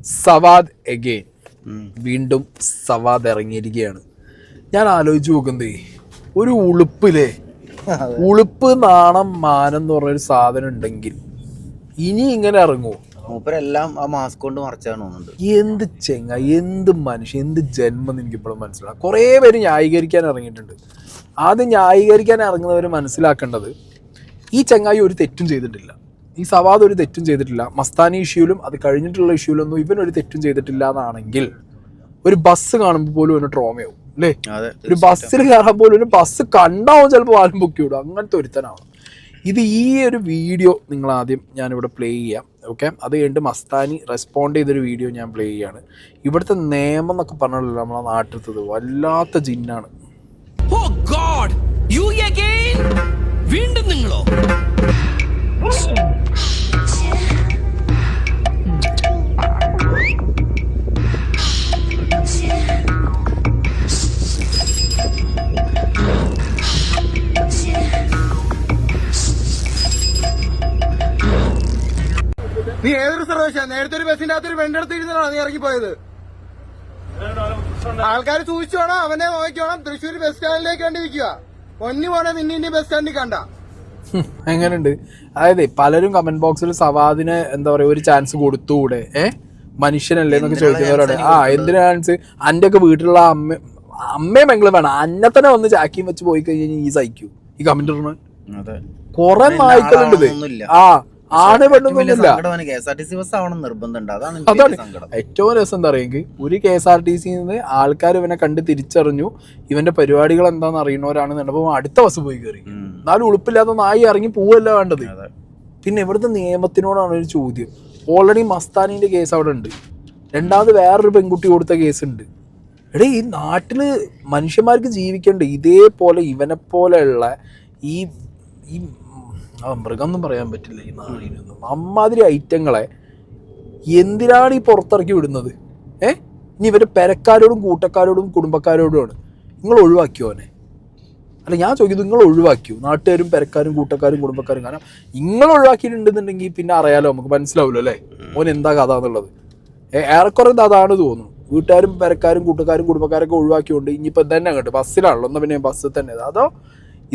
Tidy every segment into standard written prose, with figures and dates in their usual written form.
Savad again വീണ്ടും സവാദ് ഇറങ്ങിയിരിക്കുകയാണ്. ഞാൻ ആലോചിച്ച് നോക്കുന്നേ, ഒരു ഉളുപ്പില്ലേ, ഉളുപ്പ് നാണം മാനം എന്ന് പറഞ്ഞൊരു സാധനം ഉണ്ടെങ്കിൽ ഇനി ഇങ്ങനെ ഇറങ്ങുമോ? മൂപ്പരെല്ലാം ആ മാസ്ക് കൊണ്ട് മറച്ചാണ് തോന്നുന്നുണ്ട്. എന്ത് ചെങ്ങ, എന്ത് മനുഷ്യൻ, എന്ത് ജന്മം എന്ന് എനിക്കിപ്പോഴും മനസ്സിലാവും. കുറേ പേര് ന്യായീകരിക്കാൻ ഇറങ്ങിയിട്ടുണ്ട്. ആദ്യം ന്യായീകരിക്കാൻ ഇറങ്ങുന്നവർ മനസ്സിലാക്കേണ്ടത്, ഈ ചങ്ങായി ഒരു തെറ്റും ചെയ്തിട്ടില്ല, ഈ സവാദ് ഒരു തെറ്റും ചെയ്തിട്ടില്ല, മസ്താനി ഇഷ്യൂലും അത് കഴിഞ്ഞിട്ടുള്ള ഇഷ്യൂലൊന്നും ഇവനൊരു തെറ്റും ചെയ്തിട്ടില്ല എന്നാണെങ്കിൽ ഒരു ബസ് കാണുമ്പോൾ പോലും ഒരു ട്രോമയാവും അല്ലേ? ഒരു ബസ്സിൽ കയറാൻ പോലും, ഒരു ബസ് കണ്ടാവും ചിലപ്പോൾ വാലും പൊക്കി വിടും, അങ്ങനത്തെ ഒരുത്തനാണ് ഇത്. ഈ ഒരു വീഡിയോ നിങ്ങൾ ആദ്യം ഞാനിവിടെ പ്ലേ ചെയ്യാം, ഓക്കെ? അത് കഴിഞ്ഞിട്ട് മസ്താനി റെസ്പോണ്ട് ചെയ്തൊരു വീഡിയോ ഞാൻ പ്ലേ ചെയ്യാണ്. ഇവിടുത്തെ നിയമം എന്നൊക്കെ പറഞ്ഞല്ലോ നമ്മളെ നാട്ടിലത്തത് വല്ലാത്ത ജിന്നാണ്. വീണ്ടും നിങ്ങളോ? നീ ഏതൊരു സർവേശ നേരത്തെ ഒരു ബസ്സിന്റെ അകത്തൊരു വെണ്ടെടുത്ത് ഇരുന്നാണോ നീ ഇറങ്ങിപ്പോയത്? ആൾക്കാർ സൂക്ഷിച്ചോണം, അവനെ നോക്കിക്കോണം. തൃശ്ശൂർ ബസ് സ്റ്റാൻഡിലേക്ക് വേണ്ടി നിൽക്കുക. പൊന്നു പോണെ നിന്നെ ബസ് സ്റ്റാൻഡിൽ കണ്ട എങ്ങനെയുണ്ട്? അതായത് പലരും കമന്റ് ബോക്സിൽ സവാദിന് എന്താ പറയാ ഒരു ചാൻസ് കൊടുത്തുകൂടെ, മനുഷ്യനല്ലേ എന്നൊക്കെ ചോദിക്കുന്നവരോട്. എന്തിനാ ചാൻസ്? അന്റെ ഒക്കെ വീട്ടിലുള്ള അമ്മയും പെങ്ങളും വേണം, അന്നെ തന്നെ വന്ന് ചാക്കിയും വെച്ച് പോയി കഴിഞ്ഞാൽ ഈ സഹിക്കൂ ഈ കമന്റ് ഇടണ കൊറേ നായ്ക്കളുണ്ട്. ആണ് പെണ്ണൊന്നുമില്ല. അതാണ് ഏറ്റവും രസം. എന്താ പറയുക, ഒരു KSRTC ആൾക്കാർ ഇവനെ കണ്ട് തിരിച്ചറിഞ്ഞു, ഇവന്റെ പരിപാടികൾ എന്താണെന്ന് അറിയണവരാണെന്നുണ്ടപ്പോ അടുത്ത ബസ് പോയി കയറി. എന്നാലും ഉളുപ്പില്ലാത്ത നായി ഇറങ്ങി പോവല്ല വേണ്ടത്. പിന്നെ ഇവിടുത്തെ നിയമത്തിനോടാണ് ഒരു ചോദ്യം. ഓൾറെഡി മസ്താനിന്റെ കേസ് അവിടെ ഉണ്ട്, രണ്ടാമത് വേറൊരു പെൺകുട്ടി കൊടുത്ത കേസ് ഉണ്ട്. എടേ, ഈ നാട്ടില് മനുഷ്യന്മാർക്ക് ജീവിക്കണ്ടേ? ഇതേപോലെ ഇവനെ പോലെയുള്ള ഈ മൃഗം ഒന്നും പറയാൻ പറ്റില്ല ഈ നാടിനൊന്നും. അമ്മാതിരി ഐറ്റങ്ങളെ എന്തിനാണ് ഈ പുറത്തിറക്കി വിടുന്നത്? ഇനി ഇവരുടെ പെരക്കാരോടും കൂട്ടക്കാരോടും കുടുംബക്കാരോടുമാണ്. നിങ്ങൾ ഒഴിവാക്കിയോ അവനെ? അല്ല, ഞാൻ ചോദിക്കുന്നത്, നിങ്ങൾ ഒഴിവാക്കിയോ? നാട്ടുകാരും പെരക്കാരും കൂട്ടക്കാരും കുടുംബക്കാരും. കാരണം നിങ്ങൾ ഒഴിവാക്കിയിട്ടുണ്ടെന്നുണ്ടെങ്കിൽ പിന്നെ അറിയാലോ, നമുക്ക് മനസ്സിലാവില്ലോ അല്ലേ ഓൻ എന്താ കഥ എന്നുള്ളത്. ഏറെക്കുറെ അതാണ് തോന്നുന്നു. വീട്ടുകാരും പെരക്കാരും കൂട്ടക്കാരും കുടുംബക്കാരൊക്കെ ഒഴിവാക്കിയോണ്ട് ഇനിയിപ്പോൾ തന്നെ അങ്ങോട്ട് ബസ്സിലാണല്ലോ, എന്നാൽ പിന്നെ ബസ്സിൽ തന്നെ. അതോ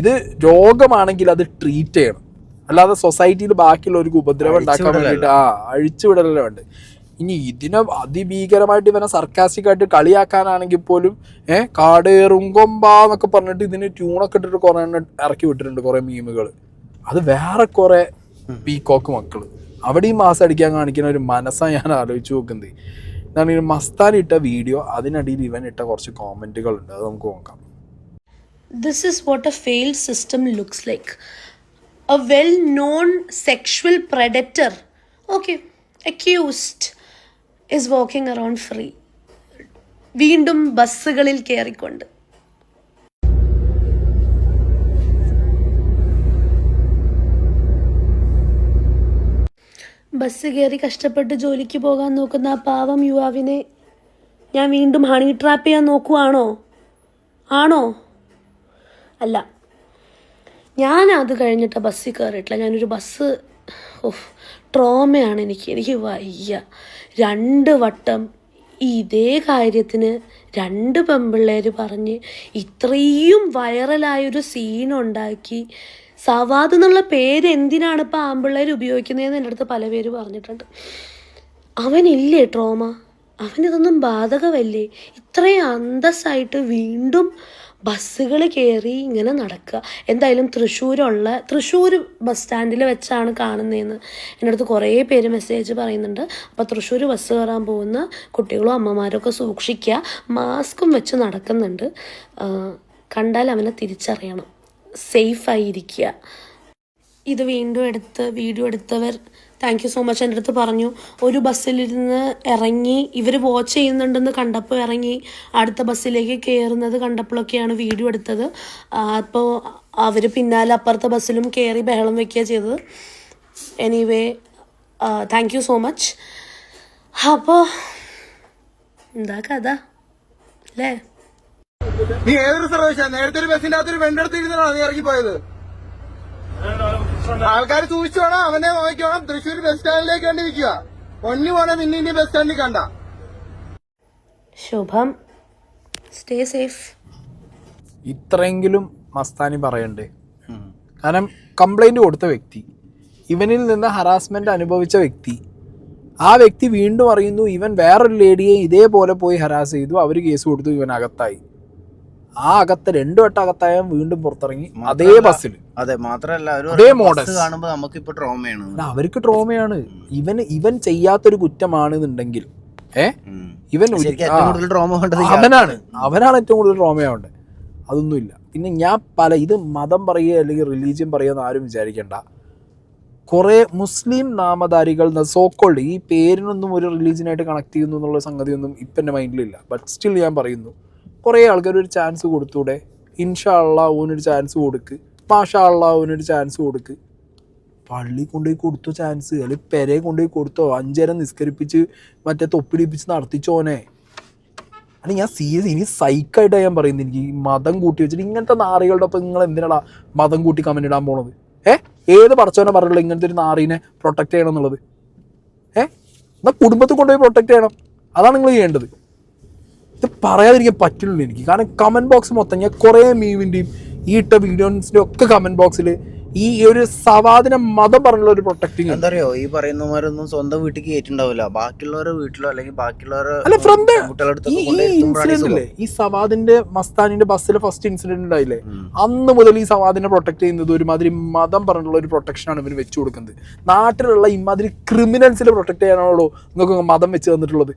ഇത് രോഗമാണെങ്കിൽ അത് ട്രീറ്റ് ചെയ്യണം, അല്ലാതെ സൊസൈറ്റിയിൽ ബാക്കിയുള്ളവർക്ക് ഉപദ്രവം ഉണ്ടാക്കാൻ വേണ്ടിയിട്ട് അഴിച്ചുവിടലല്ല വേണ്ട. ഇനി ഇതിനെ അതിഭീകരമായിട്ട് ഇവനെ സർക്കാസ്റ്റിക് ആയിട്ട് കളിയാക്കാനാണെങ്കിൽ പോലും കാടേറുങ്കൊമ്പാന്നൊക്കെ പറഞ്ഞിട്ട് ഇതിന് ട്യൂണൊക്കെ ഇട്ടിട്ട് കുറെ എണ്ണം ഇറക്കി വിട്ടിട്ടുണ്ട്, കുറെ മീമുകൾ. അത് വേറെ കുറെ പീക്കോക്ക് മക്കള് അവിടെയും മാസം അടിക്കാൻ കാണിക്കുന്ന ഒരു മനസ്സാണ് ഞാൻ ആലോചിച്ച് നോക്കുന്നത്. എന്താണ് ഈ മസ്താൻ ഇട്ട വീഡിയോ, അതിനിടയിൽ ഇവൻ ഇട്ട കുറച്ച് കോമെന്റുകൾ ഉണ്ട്, അത് നമുക്ക് നോക്കാം. This is what a failed system looks like. A well-known sexual predator, okay, accused, is walking around free. വീണ്ടും ബസ്സുകളിൽ കയറിക്കൊണ്ട്. ബസ് കയറി കഷ്ടപ്പെട്ട് ജോലിക്ക് പോകാൻ നോക്കുന്ന ആ പാവം യുവാവിനെ ഞാൻ വീണ്ടും ഹണി ട്രാപ്പ് ചെയ്യാൻ നോക്കുവാണോ? ആണോ? അല്ല, ഞാൻ അത് കഴിഞ്ഞിട്ട് ബസ്സിൽ കയറിയിട്ടില്ല. ഞാനൊരു ബസ് ട്രോമയാണ് എനിക്ക് വയ്യ. 2 വട്ടം ഇതേ കാര്യത്തിന് 2 പെൺപിള്ളേർ പറഞ്ഞ് ഇത്രയും വൈറലായൊരു സീനുണ്ടാക്കി. സവാദ് എന്നുള്ള പേര് എന്തിനാണ് ഇപ്പോൾ ആൺപിള്ളേർ ഉപയോഗിക്കുന്നതെന്ന് എൻ്റെ അടുത്ത് പല പേര് പറഞ്ഞിട്ടുണ്ട്. അവനില്ലേ ട്രോമ? അവനിതൊന്നും ബാധകമല്ലേ? ഇത്രയും അന്തസ്സായിട്ട് വീണ്ടും ബസ്സുകൾ കയറി ഇങ്ങനെ നടക്കുക. എന്തായാലും തൃശ്ശൂർ ബസ് സ്റ്റാൻഡിൽ വെച്ചാണ് കാണുന്നതെന്ന് എൻ്റെ അടുത്ത് കുറേ പേര് മെസ്സേജ് പറയുന്നുണ്ട്. അപ്പോൾ തൃശ്ശൂർ ബസ് കയറാൻ പോകുന്ന കുട്ടികളും അമ്മമാരൊക്കെ സൂക്ഷിക്കുക, മാസ്കും വെച്ച് നടക്കുന്നുണ്ട്. കണ്ടാൽ അവനെ തിരിച്ചറിയണം, സേഫായിരിക്കുക. ഇത് വീണ്ടും വീഡിയോ എടുത്തവർ താങ്ക് യു സോ മച്ച്. എൻ്റെ അടുത്ത് പറഞ്ഞു, ഒരു ബസ്സിലിരുന്ന് ഇറങ്ങി ഇവർ വാച്ച് ചെയ്യുന്നുണ്ടെന്ന് കണ്ടപ്പോൾ ഇറങ്ങി അടുത്ത ബസ്സിലേക്ക് കയറുന്നത് കണ്ടപ്പോഴൊക്കെയാണ് വീഡിയോ എടുത്തത്. അപ്പോൾ അവർ പിന്നാലെ അപ്പുറത്തെ ബസ്സിലും കയറി ബഹളം വയ്ക്കുക ചെയ്തത്. Anyway thank you so much. അപ്പോൾ എന്താ കഥ അല്ലേ? നീ ഏതൊരു സർവേശ നേരത്തെ ഒരു ബസ്സിന്റെ അകത്തൊരു വെണ്ടെടുത്ത് ഇരുന്നാണോ നീ ഇറങ്ങിപ്പോയത്? ആൾക്കാർ സൂക്ഷിച്ചോണം, അവനെ നോക്കിക്കോണം. തൃശ്ശൂർ ബസ് സ്റ്റാൻഡിലേക്ക് വേണ്ടി നിൽക്കുക. പൊന്നു പോണെ നിന്നെ ഇനി ബസ് സ്റ്റാൻഡിൽ കണ്ട. ശുഭം, സ്റ്റേ സേഫ്. ഇത്രയെങ്കിലും മസ്താനി പറയണ്ടേ? കാരണം കംപ്ലൈന്റ് കൊടുത്ത വ്യക്തി, ഇവനിൽ നിന്ന് ഹറാസ്മെന്റ് അനുഭവിച്ച വ്യക്തി, ആ വ്യക്തി വീണ്ടും അറിയുന്നു ഇവൻ വേറൊരു ലേഡിയെ ഇതേപോലെ പോയി ഹരാസ് ചെയ്തു, അവർ കേസ് കൊടുത്തു, ഇവൻ അകത്തായി. ആ അകത്ത് 2 വട്ടം അകത്തായ വീണ്ടും പുറത്തിറങ്ങി അതേ ബസ്സിൽ. അതെ, മാത്രല്ല അതേ മോഡൽ കാണുമ്പോ നമുക്കിപ്പോ ട്രോമയാണ്. അവർക്ക് ട്രോമയാണ്. ഇവൻ ചെയ്യാത്തൊരു കുറ്റമാണെന്നുണ്ടെങ്കിൽ ഇവൻ അവനാണ് ഏറ്റവും കൂടുതൽ ട്രോമയാവേണ്ടത്. അതൊന്നുമില്ല. പിന്നെ ഞാൻ ഇത് മതം പറയുക അല്ലെങ്കിൽ റിലീജിയൻ പറയുക എന്ന് ആരും വിചാരിക്കേണ്ട. കുറേ മുസ്ലിം നാമധാരികൾ സോക്കോൾഡ് ഈ പേരിനൊന്നും ഒരു റിലീജിയനായിട്ട് കണക്ട് ചെയ്യുന്നു എന്നുള്ള സംഗതിയൊന്നും ഇപ്പം എൻ്റെ മൈൻഡിലില്ല. ബട്ട് സ്റ്റിൽ ഞാൻ പറയുന്നു, കുറേ ആൾക്കാർ ഒരു ചാൻസ് കൊടുത്തൂടെ? ഇൻഷാ അള്ളാ ഓനൊരു ചാൻസ് കൊടുക്ക്, മാഷാ അള്ളാ ഓനൊരു ചാൻസ് കൊടുക്ക്. പള്ളി കൊണ്ടുപോയി കൊടുത്തോ ചാൻസ്, അല്ലെങ്കിൽ പെരയെ കൊണ്ടുപോയി കൊടുത്തോ, 5 നേരം നിസ്കരിപ്പിച്ച് മറ്റേ തൊപ്പിടിപ്പിച്ച് നടത്തിച്ചോനെ. അല്ല, ഞാൻ സീരിയസ്, ഇനി സൈക്കായിട്ടാണ് ഞാൻ പറയുന്നത്. എനിക്ക് ഈ മതം കൂട്ടി വെച്ചിട്ട് ഇങ്ങനത്തെ നാറികളുടെ ഒപ്പം നിങ്ങൾ എന്തിനാടാ മതം കൂട്ടി കമന്റ് ഇടാൻ പോണത്? ഏത് പടച്ചോനെ പറഞ്ഞുള്ളൂ ഇങ്ങനത്തെ ഒരു നാറീനെ പ്രൊട്ടക്ട് ചെയ്യണം എന്നുള്ളത്? എന്നാൽ കുടുംബത്തിൽ കൊണ്ടുപോയി പ്രൊട്ടക്ട് ചെയ്യണം. അതാണ് നിങ്ങൾ ചെയ്യേണ്ടത്. ഇത് പറയാതിരിക്കാൻ പറ്റില്ല എനിക്ക്. കാരണം കമന്റ് ബോക്സ് മൊത്തം ഞാൻ കുറേ മീമിൻ്റെയും ഈ ഇട്ട വീഡിയോസിൻ്റെ ഒക്കെ കമന്റ് ബോക്സിൽ ഈ ഒരു സവാദിനെ മതം പറഞ്ഞുള്ള ഒരു പ്രൊട്ടക്ടിങ്. എന്താ അറിയോ, ഈ പറയുന്നവരൊന്നും സ്വന്തം വീട്ടിൽ കയറ്റുണ്ടാവില്ല, ബാക്കിയുള്ളവരുടെ വീട്ടിലോ അല്ലെങ്കിൽ ബാക്കിയുള്ളവരെ. ഈ സവാദിന്റെ മസ്താനിന്റെ ബസ്സിലെ ഫസ്റ്റ് ഇൻസിഡന്റ് ഉണ്ടായില്ലേ, അന്ന് മുതൽ ഈ സവാദിനെ പ്രൊട്ടക്ട് ചെയ്യുന്നത് ഒരുമാതിരി മതം പറഞ്ഞുള്ള ഒരു പ്രൊട്ടക്ഷനാണ് ഇവന് വെച്ചു കൊടുക്കുന്നത്. നാട്ടിലുള്ള ഇമാതിരി ക്രിമിനൽസിനെ പ്രൊട്ടക്ട് ചെയ്യാനാണല്ലോ നിങ്ങൾക്ക് മതം വെച്ച് തന്നിട്ടുള്ളത്.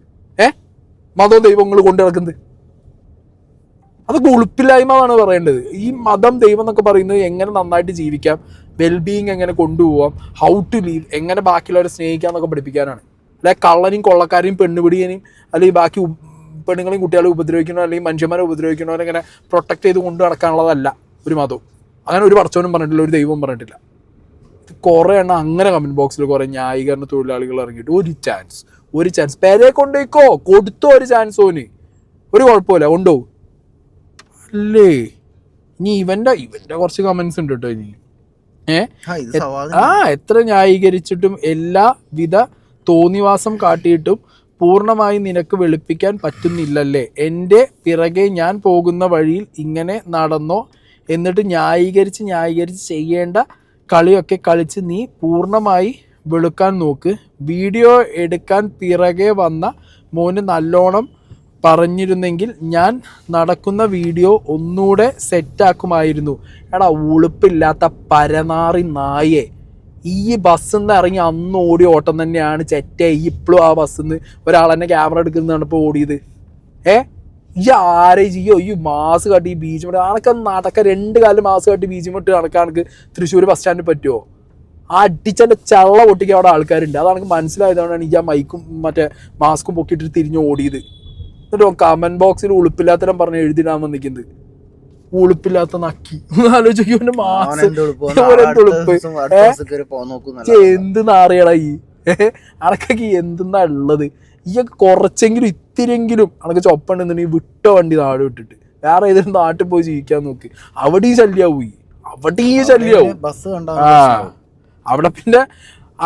മതവും ദൈവങ്ങൾ കൊണ്ടു നടക്കുന്നത് അതൊക്കെ ഉളുപ്പില്ലായ്മ എന്നാണ് പറയേണ്ടത്. ഈ മതം ദൈവം എന്നൊക്കെ പറയുന്നത് എങ്ങനെ നന്നായിട്ട് ജീവിക്കാം, വെൽബീയിങ് എങ്ങനെ കൊണ്ടുപോകാം, ഹൗ ടു ലീവ്, എങ്ങനെ ബാക്കിയുള്ളവരെ സ്നേഹിക്കാം എന്നൊക്കെ പഠിപ്പിക്കാനാണ്. അല്ലെങ്കിൽ കള്ളനെയും കൊള്ളക്കാരെയും പെണ്ണുപിടിയനെയും അല്ലെങ്കിൽ ബാക്കി പെണ്ണുങ്ങളെയും കുട്ടികളെ ഉപദ്രവിക്കണോ അല്ലെങ്കിൽ മനുഷ്യന്മാരെ ഉപദ്രവിക്കണോ അങ്ങനെ പ്രൊട്ടക്ട് ചെയ്ത് കൊണ്ട് നടക്കാനുള്ളതല്ല ഒരു മതവും. അങ്ങനെ ഒരു പടച്ചവനും പറഞ്ഞിട്ടില്ല, ഒരു ദൈവവും പറഞ്ഞിട്ടില്ല. കുറേ എണ്ണം അങ്ങനെ കമൻറ്റ് ബോക്സിൽ കുറേ ന്യായീകരണ തൊഴിലാളികൾ ഇറങ്ങിയിട്ട് ഒരു ചാൻസ് പേരെ കൊണ്ടുപോയിക്കോ, കൊടുത്തോ ഒരു ചാൻസ്. ഓന് ഒരു കുഴപ്പമില്ല, കൊണ്ടുപോകും അല്ലേ. ഇനി ഇവന്റെ കുറച്ച് കമന്റ്സ് ഉണ്ട് കേട്ടോ. ഇനി എത്ര ന്യായീകരിച്ചിട്ടും എല്ലാവിധ തോന്നിവാസം കാട്ടിയിട്ടും പൂർണ്ണമായി നിനക്ക് വെളുപ്പിക്കാൻ പറ്റുന്നില്ലല്ലേ. എൻ്റെ പിറകെ ഞാൻ പോകുന്ന വഴിയിൽ ഇങ്ങനെ നടന്നോ, എന്നിട്ട് ന്യായീകരിച്ച് ചെയ്യേണ്ട കളിയൊക്കെ കളിച്ച് നീ പൂർണ്ണമായി വെളുക്കാൻ നോക്ക്. വീഡിയോ എടുക്കാൻ പിറകെ വന്ന മോന് നല്ലോണം പറഞ്ഞിരുന്നെങ്കിൽ ഞാൻ നടക്കുന്ന വീഡിയോ ഒന്നുകൂടെ സെറ്റാക്കുമായിരുന്നു. എടാ ഉളുപ്പില്ലാത്ത പരനാറി നായെ, ഈ ബസ്സിൽ നിന്ന് ഇറങ്ങി അന്ന് ഓടിയ ഓട്ടം തന്നെയാണ് ചെറ്റേ. ഇപ്പോഴും ആ ബസ്സിൽ നിന്ന് ഒരാളെന്നെ ക്യാമറ എടുക്കുന്നതാണ് ഇപ്പോൾ ഓടിയത്. ഈ ആരെ ചെയ്യോ ഈ മാസ് കാട്ടി ഈ ബീച്ച് മട്ട് അനക്ക് നടക്കാൻ 2 കാലം മാസ് കാട്ടി ബീച്ച് മട്ട് നടക്കാനക്ക് തൃശ്ശൂർ ബസ് സ്റ്റാൻഡിൽ പറ്റുമോ? ആ അടിച്ചെൻ്റെ ചള്ള പൊട്ടിക്ക് അവിടെ ആൾക്കാരുണ്ട്. അതാണെങ്കിൽ മനസ്സിലായതുകൊണ്ടാണ് ഈ ആ മൈക്കും മറ്റേ മാസ്കും പൊക്കിയിട്ട് തിരിഞ്ഞ് ഓടിയത്. എന്നിട്ടോ കമന്റ് ബോക്സിൽ ഉളുപ്പില്ലാത്തരം പറഞ്ഞ് എഴുതിടാൻ വന്നിരിക്കുന്നത്. ഉളുപ്പില്ലാത്ത നക്കി ആലോചിക്കും മാസ് എന്ത് നാറിയടാ ഈ അനക്കൊക്കെ എന്തെന്നാ ഉള്ളത്. ഈ കുറച്ചെങ്കിലും ഇത്തിരിയെങ്കിലും അനക്ക് ചൊപ്പുണ്ടെന്നുണ്ടെങ്കിൽ വിട്ട വണ്ടി നാട് വിട്ടിട്ട് വേറെ ഏതൊരു നാട്ടിൽ പോയി ജീവിക്കാൻ നോക്ക്. അവിടെയും ശല്യാവും, അവിടെ പിന്നെ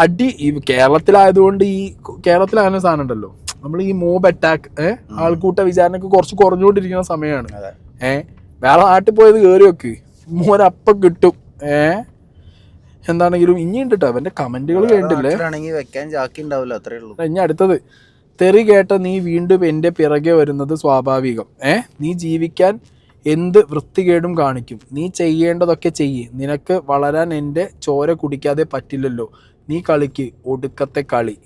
അടി. ഈ കേരളത്തിലായതുകൊണ്ട് കേരളത്തിലാകുന്ന സാധനം ഉണ്ടല്ലോ, നമ്മൾ ഈ മോബ് അറ്റാക്ക് ആൾക്കൂട്ട വിചാരണക്ക് കുറച്ച് കുറഞ്ഞുകൊണ്ടിരിക്കുന്ന സമയമാണ്. വേറെ നാട്ടിൽ പോയത് കയറി വെക്ക്, മോനപ്പം കിട്ടും. എന്താണെങ്കിലും ഇനിയുണ്ട് കേട്ടോ അവന്റെ കമന്റുകൾ കേട്ടില്ലേ. ഇനി അടുത്തത്, തെറി കേട്ട നീ വീണ്ടും എൻ്റെ പിറകെ വരുന്നത് സ്വാഭാവികം. നീ ജീവിക്കാൻ എന്ത് വൃത്തികേടും കാണിക്കും. നീ ചെയ്യേണ്ടതൊക്കെ ചെയ്യ്. നിനക്ക് വളരാൻ എൻ്റെ ചോര കുടിക്കാതെ പറ്റില്ലല്ലോ. നീ കളിക്ക് ഒടുക്കത്തെ കളി.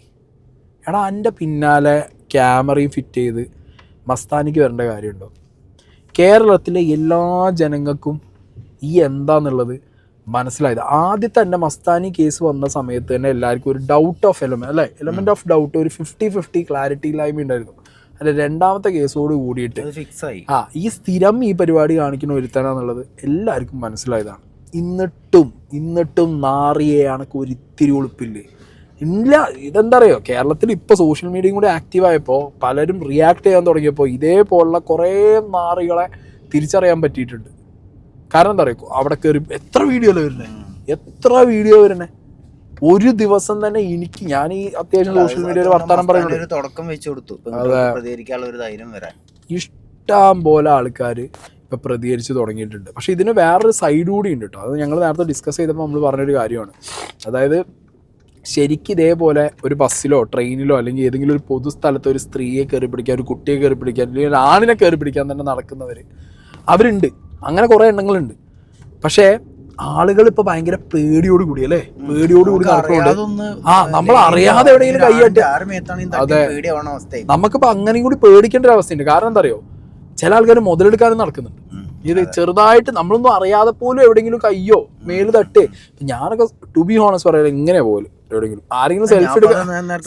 എടാ എൻ്റെ പിന്നാലെ ക്യാമറയും ഫിറ്റ് ചെയ്ത് മസ്താനിക്ക് വരേണ്ട കാര്യമുണ്ടോ? കേരളത്തിലെ എല്ലാ ജനങ്ങൾക്കും ഈ എന്താന്നുള്ളത് മനസ്സിലായത് ആദ്യത്തെ തന്നെ മസ്താനി കേസ് വന്ന സമയത്ത് തന്നെ എല്ലാവർക്കും ഒരു doubt of element of doubt, ഒരു 50-50 ക്ലാരിറ്റി ഇല്ലായ്മ ഉണ്ടായിരുന്നു. അല്ലെ രണ്ടാമത്തെ കേസോട് കൂടിയിട്ട് ഈ സ്ഥിരം ഈ പരിപാടി കാണിക്കുന്ന ഒരുത്തനാന്നുള്ളത് എല്ലാവർക്കും മനസ്സിലായതാണ്. എന്നിട്ടും നാറിയെ കണക്ക് ഒരിത്തിരി ഉളുപ്പില്ലേ ഇല്ല. ഇതെന്താ അറിയോ, കേരളത്തിൽ ഇപ്പോൾ സോഷ്യൽ മീഡിയയും കൂടി ആക്റ്റീവായപ്പോൾ പലരും റിയാക്ട് ചെയ്യാൻ തുടങ്ങിയപ്പോൾ ഇതേപോലുള്ള കുറേ നാറികളെ തിരിച്ചറിയാൻ പറ്റിയിട്ടുണ്ട്. കാരണം എന്താ പറയുക, അവിടെ കയറി എത്ര വീഡിയോ വരണേ. ഒരു ദിവസം തന്നെ ഞാൻ ഈ അത്യാവശ്യം സോഷ്യൽ മീഡിയയിൽ വർത്താനം പറയുന്നത് ഒരു തുടക്കം വെച്ച് കൊടുത്തു പ്രതികരിക്കാനുള്ള ഒരു ധൈര്യം വരാൻ. ഇഷ്ടം പോലെ ആൾക്കാർ ഇപ്പം പ്രതികരിച്ച് തുടങ്ങിയിട്ടുണ്ട്. പക്ഷെ ഇതിന് വേറൊരു സൈഡ് കൂടി ഉണ്ട് കേട്ടോ. അത് ഞങ്ങൾ നേരത്തെ ഡിസ്കസ് ചെയ്തപ്പോൾ നമ്മൾ പറഞ്ഞൊരു കാര്യമാണ്. അതായത് ശരിക്കും ഇതേപോലെ ഒരു ബസ്സിലോ ട്രെയിനിലോ അല്ലെങ്കിൽ ഏതെങ്കിലും ഒരു പൊതുസ്ഥലത്ത് ഒരു സ്ത്രീയെ കയറി പിടിക്കാൻ, ഒരു കുട്ടിയെ കയറി പിടിക്കാൻ, അല്ലെങ്കിൽ ഒരു ആണിനെ കയറി പിടിക്കാൻ തന്നെ നടക്കുന്നവർ അവരുണ്ട്. അങ്ങനെ കുറേ എണ്ണങ്ങളുണ്ട്. പക്ഷേ ആളുകൾ ഇപ്പൊ ഭയങ്കര പേടിയോട് കൂടി അല്ലേ, പേടിയോട് കൂടി നടക്കുന്നുണ്ട്. നമ്മൾ അറിയാതെ എവിടെയെങ്കിലും കൈയായിട്ട് അതെ, നമുക്കിപ്പോ അങ്ങനെയും കൂടി പേടിക്കേണ്ട ഒരു അവസ്ഥയുണ്ട്. കാരണം എന്താ അറിയോ, ചില ആൾക്കാർ മുതലെടുക്കാനും നടക്കുന്നുണ്ട്. ഇത് ചെറുതായിട്ട് നമ്മളൊന്നും അറിയാതെ പോലും എവിടെയെങ്കിലും കയ്യോ മേല് തട്ടേ. ഞാനൊക്കെ ടു ബി ഹോണസ്റ്റ് പറയാം, ഇങ്ങനെ പോലും എവിടെയെങ്കിലും ആരെങ്കിലും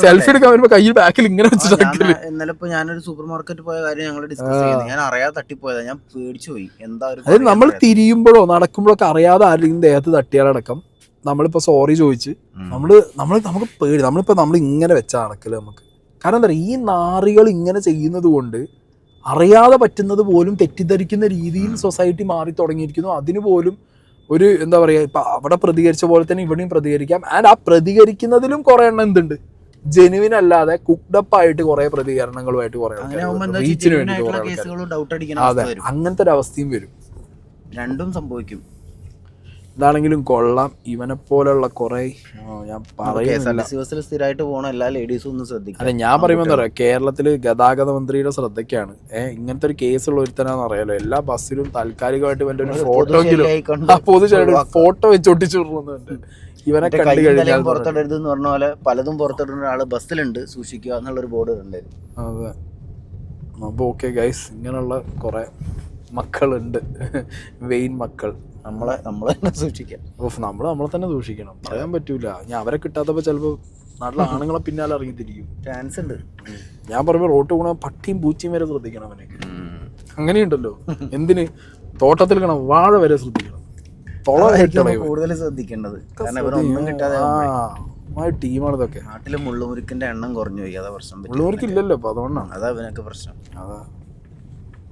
സെൽഫി എടുക്കാൻ വരുമ്പോ കയ്യിൽ ബാക്കിൽ ഇങ്ങനെ വെച്ചിട്ട്. ഇന്നലെ ഇപ്പൊ ഞാനൊരു സൂപ്പർ മാർക്കറ്റ് പോയ കാര്യം ഞങ്ങൾ ഡിസ്കസ് ചെയ്തു. ഞാൻ അറിയാതെ തട്ടിപ്പോയതാ, ഞാൻ പേടിച്ചു പോയി. എന്താ അതായത് നമ്മൾ തിരിയുമ്പോഴോ നടക്കുമ്പോഴൊക്കെ അറിയാതെ ആരെങ്കിലും ദേഹത്ത് തട്ടിയാലടക്കം നമ്മളിപ്പോ സോറി ചോദിച്ച് നമുക്ക് പേടി. നമ്മൾ ഇങ്ങനെ വെച്ചാൽ നടക്കല് നമുക്ക്. കാരണം എന്താ പറയുക, ഈ നാറികൾ ഇങ്ങനെ ചെയ്യുന്നത് കൊണ്ട് അറിയാതെ പറ്റുന്നത് പോലും തെറ്റിദ്ധരിക്കുന്ന രീതിയിൽ സൊസൈറ്റി മാറി തുടങ്ങിയിരിക്കുന്നു. അതിന് പോലും ഒരു എന്താ പറയുക, ഇപ്പം അവിടെ പ്രതികരിച്ച പോലെ തന്നെ ഇവിടെയും പ്രതികരിക്കാം. ആൻഡ് ആ പ്രതികരിക്കുന്നതിലും കുറേ എണ്ണം എന്തുണ്ട്, ജെനുവിൻ അല്ലാതെ കുക്ഡപ്പായിട്ട് കുറേ പ്രതികരണങ്ങളുമായിട്ട് കുറേ റീച്ചിന് വേണ്ടി കുറേ. അതെ, അങ്ങനത്തെ ഒരു അവസ്ഥയും വരും. രണ്ടും സംഭവിക്കും. ഇതാണെങ്കിലും കൊള്ളാം. ഇവനെ പോലുള്ള കുറെ ഞാൻ പറയുന്നില്ല, സ്ഥിരമായിട്ട് പോണ എല്ലാ ലേഡീസും ഒന്ന് ശ്രദ്ധിക്കും. അതെ, ഞാൻ പറയുമ്പോൾ എന്താ പറയുക, കേരളത്തില് ഗതാഗത മന്ത്രിയുടെ ശ്രദ്ധയ്ക്കാണ് ഇങ്ങനത്തെ ഒരു കേസുള്ള ഒരുത്തനാന്ന് അറിയാലോ. എല്ലാ ബസ്സിലും താൽക്കാലികമായിട്ട് ഇവന്റെ ഒരു ഫോട്ടോ ഫോട്ടോ വെച്ചൊട്ടിച്ചു വിടുന്നുണ്ട്. ഇവനെ കണ്ടു കഴിഞ്ഞാൽ പുറത്തിടരുത് എന്ന് പറഞ്ഞ പോലെ പലതും പുറത്തിടുന്ന ഒരാള് ബസ്സിലുണ്ട്, സൂക്ഷിക്കുക എന്നുള്ളൊരു ബോർഡ് ഉണ്ടായിരുന്നു. അതെ. അപ്പോൾ ഓക്കെ ഗൈസ്, ഇങ്ങനെയുള്ള കുറെ മക്കളുണ്ട്, വെയിൻ മക്കൾ. നമ്മളെ തന്നെ സൂക്ഷിക്കാം. നമ്മളെ തന്നെ സൂക്ഷിക്കണം. പറയാൻ പറ്റൂല. ഞാൻ അവരെ കിട്ടാത്തപ്പോ ചിലപ്പോ നാട്ടിലെ ആണുങ്ങളെ പിന്നാലെ ഇറങ്ങിത്തിരിക്കും. ചാൻസ് ഉണ്ട്. ഞാൻ പറയുമ്പോ റോട്ട് പോണ പട്ടിയും പൂച്ചയും വരെ ശ്രദ്ധിക്കണം അവനൊക്കെ. അങ്ങനെയുണ്ടല്ലോ, എന്തിന് തോട്ടത്തിൽ കാണാം വാഴ വരെ ശ്രദ്ധിക്കണം. കൂടുതൽ ശ്രദ്ധിക്കേണ്ടത്. കാരണം ഇവരൊന്നും കിട്ടാതെ ടീമാണ് ഇതൊക്കെ. നാട്ടില് മുള്ളുമുരുക്കിന്റെ എണ്ണം കുറഞ്ഞു പോയി. അതാ പ്രശ്നം. മുള്ളുമുരുക്കില്ലല്ലോ, അപ്പൊ അതുകൊണ്ടാണ്. അതാ ഇവനൊക്കെ പ്രശ്നം. അതാ